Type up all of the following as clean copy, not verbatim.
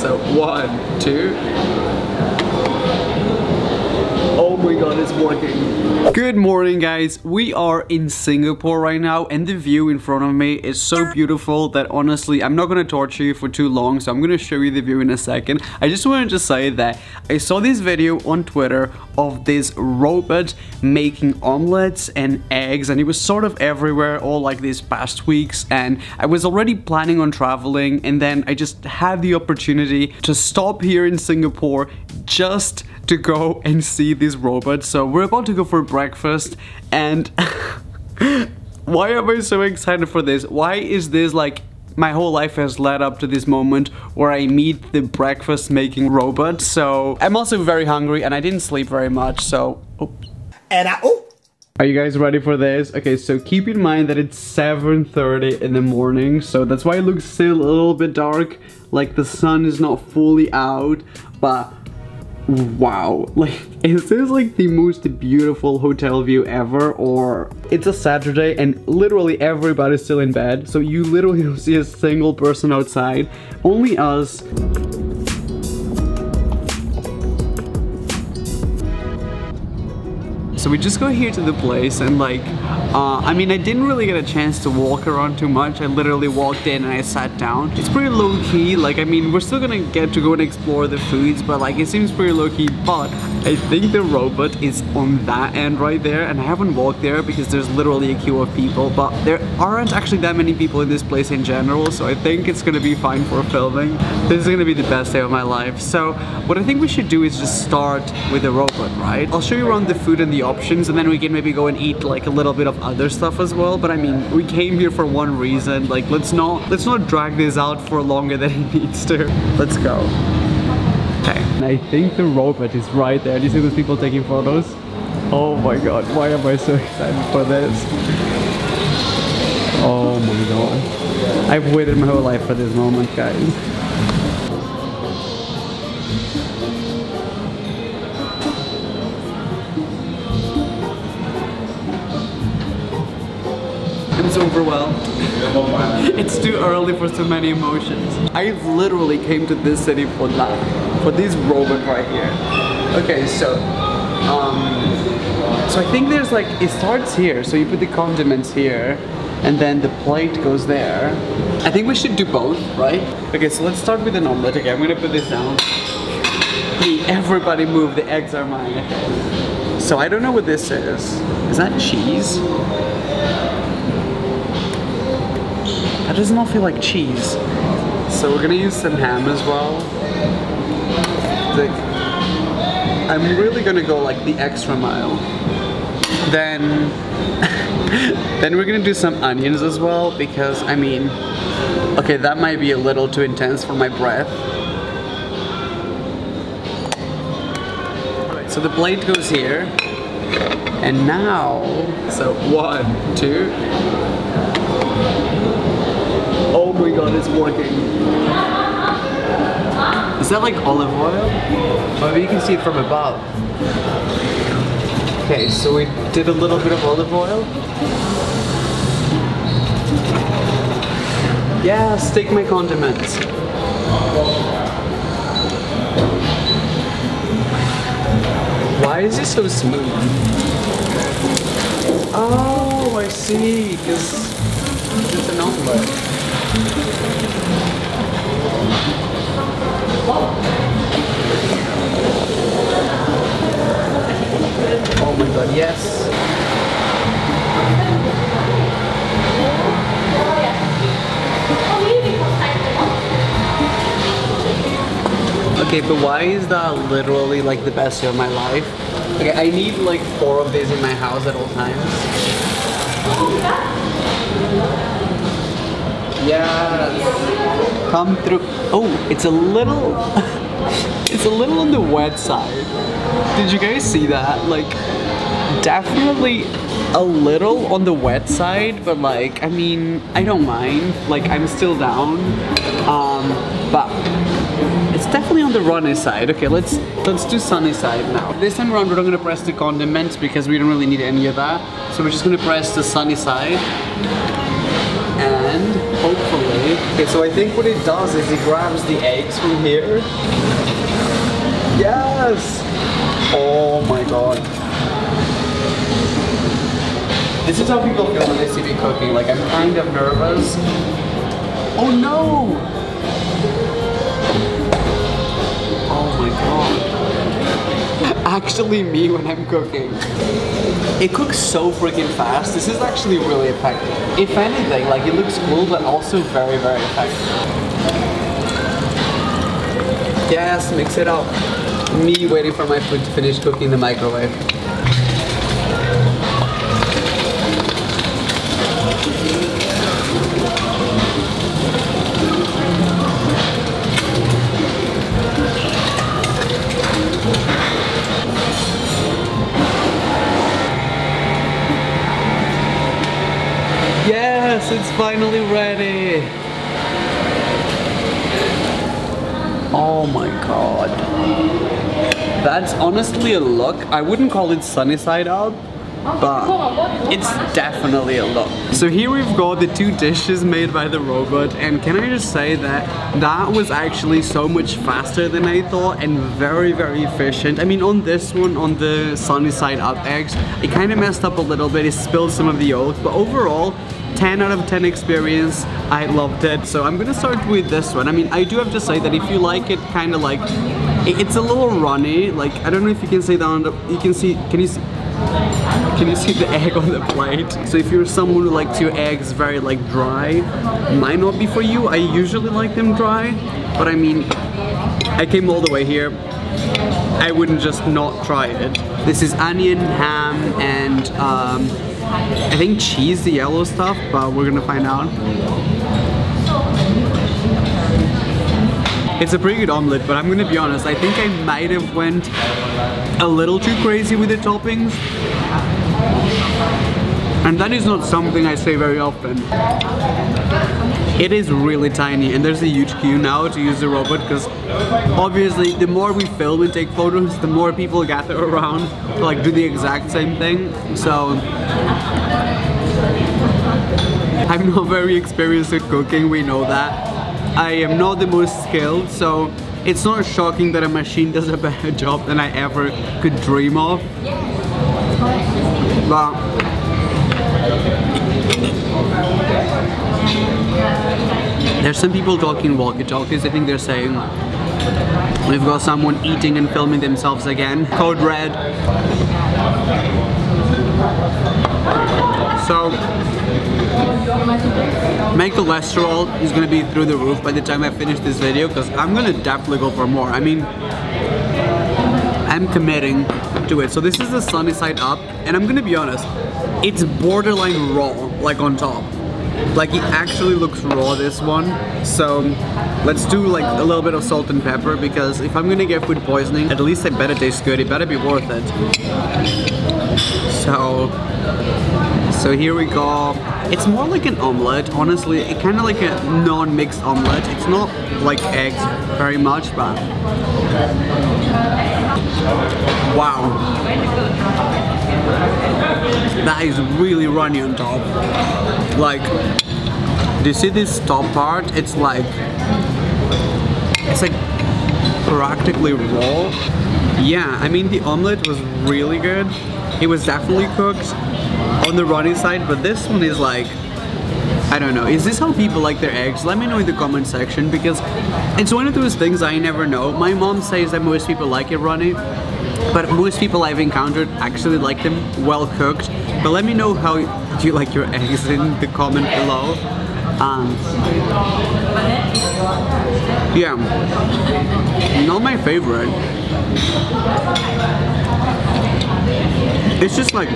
So 1, 2. Oh my god, it's working. Good morning, guys. We are in Singapore right now, and the view in front of me is so beautiful that honestly, I'm not gonna torture you for too long, so I'm gonna show you the view in a second. I just wanted to say that I saw this video on Twitter of this robot making omelets and eggs, and it was sort of everywhere all like these past weeks, and I was already planning on traveling, and then I just had the opportunity to stop here in Singapore just to go and see this robot. So we're about to go for breakfast, and why am I so excited for this? Why is this like my whole life has led up to this moment where I meet the breakfast making robot? So I'm also very hungry and I didn't sleep very much, so Are you guys ready for this? Okay, so keep in mind that it's 7:30 in the morning, so that's why it looks still a little bit dark, like the sun is not fully out, but wow, like, is this like the most beautiful hotel view ever? Or it's a Saturday and literally everybody's still in bed, so you literally don't see a single person outside, only us. So we just go here to the place, and like, I mean, I didn't really get a chance to walk around too much. I literally walked in and I sat down. It's pretty low-key, like, I mean, we're still gonna get to go and explore the foods, but like, it seems pretty low-key. But I think the robot is on that end right there, and I haven't walked there because there's literally a queue of people, but there aren't actually that many people in this place in general, so I think it's gonna be fine for filming. This is gonna be the best day of my life. So what I think we should do is just start with the robot, right? I'll show you around the food and the options, and then we can maybe go and eat like a little bit of other stuff as well. But I mean, we came here for one reason. Like, let's not drag this out for longer than it needs to. Let's go. Okay. And I think the robot is right there. Do you see those people taking photos? Oh my god, why am I so excited for this? Oh my god. I've waited my whole life for this moment, guys. I'm super well. It's too early for so many emotions. I literally came to this city for that, for this robot right here. Okay, so I think there's like, it starts here, so you put the condiments here, and then the plate goes there. I think we should do both, right? Okay, so let's start with an omelet. Okay, I'm gonna put this down. Hey, everybody move, the eggs are mine. So I don't know what this is. Is that cheese? That does not feel like cheese. So we're gonna use some ham as well. Like, I'm really gonna go like the extra mile. Then, then we're gonna do some onions as well, because I mean, okay, that might be a little too intense for my breath. Alright, so the plate goes here. And now, so 1, 2. Oh my god, it's working. Is that like olive oil? Maybe you can see it from above. Okay, so we did a little bit of olive oil. Yeah, stick my condiments. Why is it so smooth? Oh, I see, because it's an omelet. Oh my god, yes. Okay, but why is that literally like the best day of my life? Okay, I need like 4 of these in my house at all times. Yes. Come through. Oh, it's a little it's a little on the wet side. Did you guys see that? Like, definitely a little on the wet side, but like, I mean, I don't mind. Like, I'm still down. But it's definitely on the runny side. Okay, let's do sunny side now. This time around we're not gonna press the condiments because we don't really need any of that. So we're just gonna press the sunny side. And hopefully Okay, so I think what it does is it grabs the eggs from here. Yes! Oh my god. This is how people feel when they see me cooking. Like, I'm kind of nervous. Oh no! Oh my god. Actually me when I'm cooking. It cooks so freaking fast. This is actually really effective. If anything, like, it looks cool, but also very, very effective. Yes, mix it up. Me waiting for my food to finish cooking in the microwave. Yes, it's finally ready. Oh my god. That's honestly a look. I wouldn't call it sunny side up, but it's definitely a look. So here we've got the two dishes made by the robot, and can I just say that that was actually so much faster than I thought and very, very efficient. I mean, on this one, on the sunny side up eggs, it kind of messed up a little bit. It spilled some of the yolk, but overall 10 out of 10 experience. I loved it. So I'm gonna start with this one. I mean, I do have to say that if you like it kind of like, it's a little runny. Like, I don't know if you can see that on the, you can see the egg on the plate? So if you're someone who likes your eggs very like dry, might not be for you. I usually like them dry, but I mean, I came all the way here. I wouldn't just not try it. This is onion, ham, and I think cheese, the yellow stuff, but we're gonna find out. It's a pretty good omelette, but I'm gonna be honest, I think I might have went a little too crazy with the toppings. And that is not something I say very often. It is really tiny, and there's a huge queue now to use the robot, because obviously the more we film and take photos, the more people gather around to like do the exact same thing. So I'm not very experienced at cooking, we know that. I am not the most skilled, so it's not shocking that a machine does a better job than I ever could dream of. But there's some people talking walkie-talkies. I think they're saying we've got someone eating and filming themselves again. Code red. So my cholesterol is gonna be through the roof by the time I finish this video, because I'm gonna definitely go for more. I mean, I'm committing to it. So this is the sunny side up, and I'm gonna be honest, it's borderline raw, like on top. Like, it actually looks raw, this one. So let's do like a little bit of salt and pepper, because if I'm gonna get food poisoning, at least it better taste good. It better be worth it. So here we go. It's more like an omelette, honestly. It's kind of like a non-mixed omelette. It's not like eggs very much, but wow. That is really runny on top. Like, do you see this top part? It's like practically raw. Yeah, I mean, the omelette was really good. It was definitely cooked on the runny side, but this one is like, I don't know. Is this how people like their eggs? Let me know in the comment section, because it's one of those things I never know. My mom says that most people like it runny, but most people I've encountered actually like them well cooked. But let me know how you like your eggs in the comment below. Yeah, not my favorite. It's just like,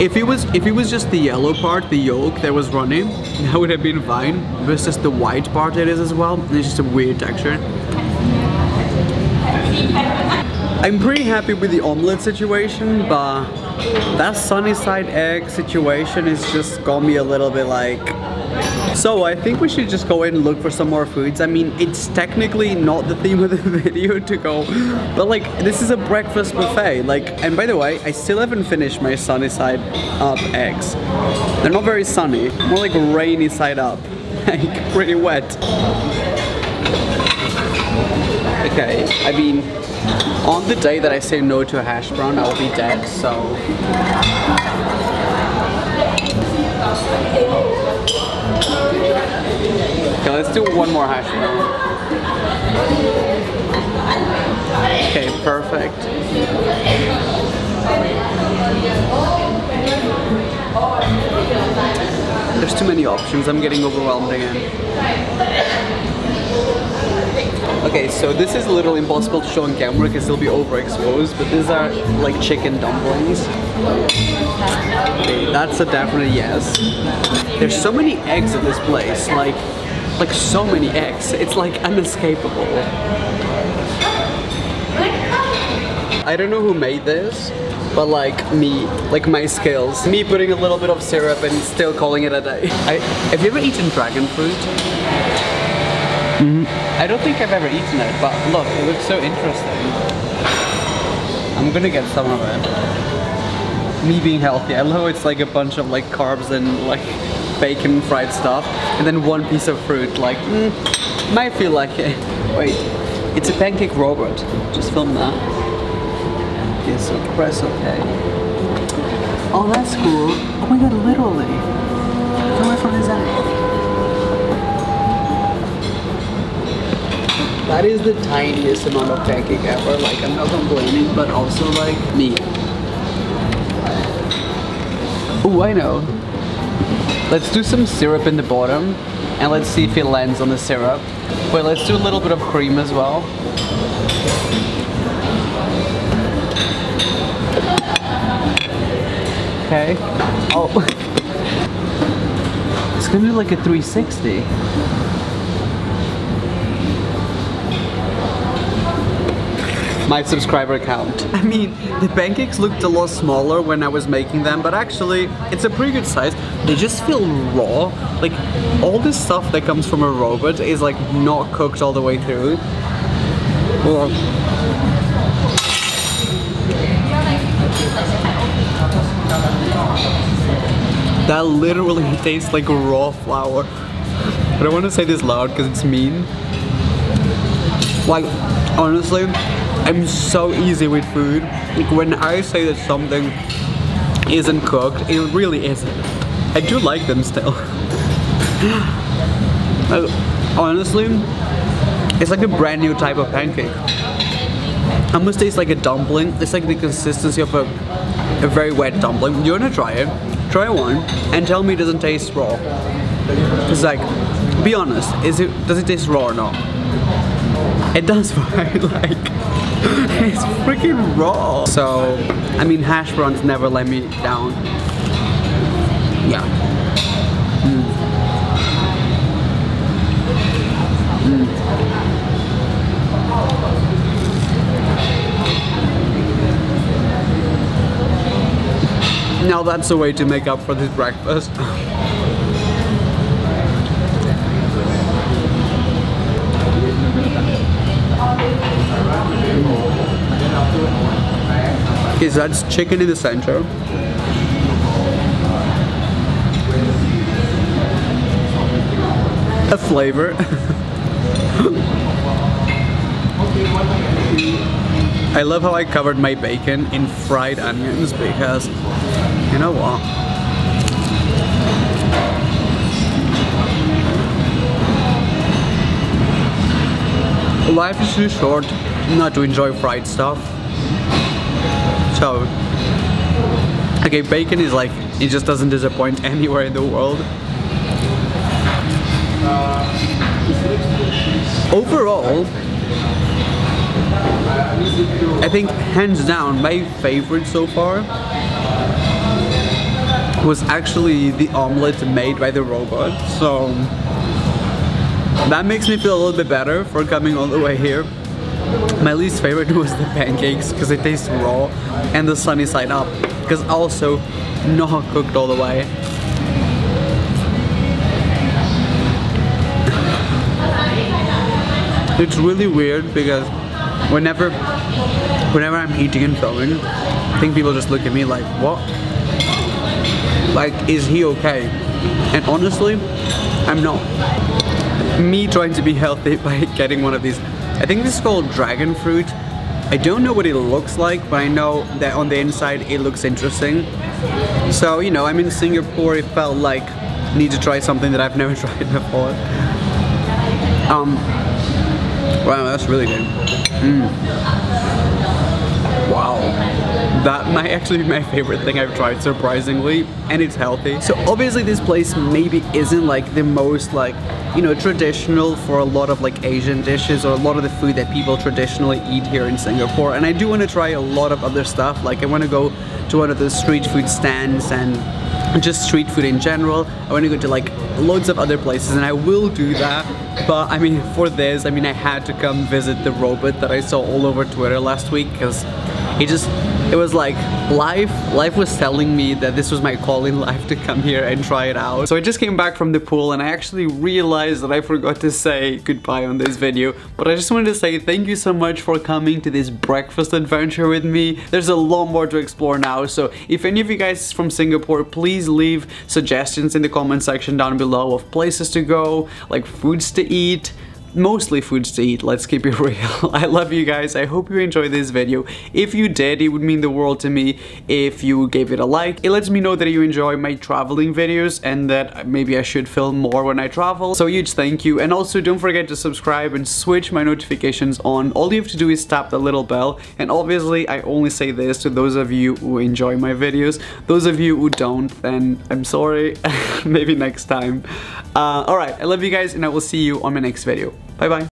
if it was just the yellow part, the yolk that was runny, that would have been fine. But it's just the white part it is as well. And it's just a weird texture. I'm pretty happy with the omelette situation, but that sunny side egg situation is just got me a little bit like, So I think we should just go in and look for some more foods. I mean, it's technically not the theme of the video to go, but like this is a breakfast buffet. Like, and by the way, I still haven't finished my sunny side up eggs. They're not very sunny, more like rainy side up, like pretty wet. Okay, I mean, on the day that I say no to a hash brown, I'll be dead, so... Okay, let's do one more hash brown. Okay, perfect. There's too many options, I'm getting overwhelmed again. Okay, so this is literally impossible to show on camera because it'll be overexposed, but these are like chicken dumplings. Okay, that's a definite yes. There's so many eggs at this place, like so many eggs. It's like unescapable. I don't know who made this, but like me, like my skills. Me putting a little bit of syrup and still calling it a day. Have you ever eaten dragon fruit? I don't think I've ever eaten it, but look, it looks so interesting. I'm gonna get some of it. Me being healthy, I love how it's like a bunch of like carbs and like bacon fried stuff, and then one piece of fruit, like, might feel like it. Wait, it's a pancake robot. Just film that. Okay, so press OK. Oh, that's cool. Oh my god, literally. How much is that? That is the tiniest amount of pancake ever, like I'm not complaining, but also like me. Oh, I know. Let's do some syrup in the bottom and let's see if it lands on the syrup. Wait, let's do a little bit of cream as well. Okay. Oh. It's gonna be like a 360. My subscriber count. I mean, the pancakes looked a lot smaller when I was making them, but actually, it's a pretty good size. They just feel raw. Like, all this stuff that comes from a robot is like not cooked all the way through. Well, that literally tastes like raw flour. I don't want to say this loud because it's mean. Like, honestly, I'm so easy with food. Like, when I say that something isn't cooked, it really isn't. I do like them still. Honestly, it's like a brand new type of pancake. Almost tastes like a dumpling. It's like the consistency of a very wet dumpling. You wanna try it? Try one and tell me it doesn't taste raw. It's like, be honest, does it taste raw or not? It does, right? Like, it's freaking raw. So, I mean, hash browns never let me down. Yeah. Now that's a way to make up for this breakfast. Okay, so that's chicken in the center. A flavor. I love how I covered my bacon in fried onions because, you know what? Life is too short not to enjoy fried stuff. So, okay, bacon is like, it just doesn't disappoint anywhere in the world. Overall, I think hands down my favorite so far was actually the omelette made by the robot. So that makes me feel a little bit better for coming all the way here. My least favorite was the pancakes because they taste raw, and the sunny side up because also not cooked all the way. It's really weird because whenever I'm eating and filming, I think people just look at me like, what? Like, is he okay? And honestly, I'm not. Me trying to be healthy by getting one of these, I think this is called dragon fruit. I don't know what it looks like, but I know that on the inside it looks interesting. So, you know, I'm in Singapore, it felt like I need to try something that I've never tried before. Wow, that's really good. Wow. That might actually be my favorite thing I've tried, surprisingly, and it's healthy. So obviously this place maybe isn't like the most like, you know, traditional for a lot of like Asian dishes or a lot of the food that people traditionally eat here in Singapore. And I do want to try a lot of other stuff. Like I want to go to one of the street food stands and just street food in general. I want to go to like loads of other places, and I will do that. But I mean, for this, I mean, I had to come visit the robot that I saw all over Twitter last week because it was like life was telling me that this was my call in life to come here and try it out. So I just came back from the pool and I actually realized that I forgot to say goodbye on this video, but I just wanted to say thank you so much for coming to this breakfast adventure with me. There's a lot more to explore now, so if any of you guys is from Singapore, please leave suggestions in the comment section down below of places to go, like foods to eat. Mostly foods to eat, let's keep it real. I love you guys, I hope you enjoyed this video. If you did, it would mean the world to me if you gave it a like. It lets me know that you enjoy my traveling videos and that maybe I should film more when I travel. So huge thank you, and also don't forget to subscribe and switch my notifications on. All you have to do is tap the little bell, and obviously I only say this to those of you who enjoy my videos. Those of you who don't, then I'm sorry. Maybe next time. Alright, I love you guys and I will see you on my next video. Bye bye.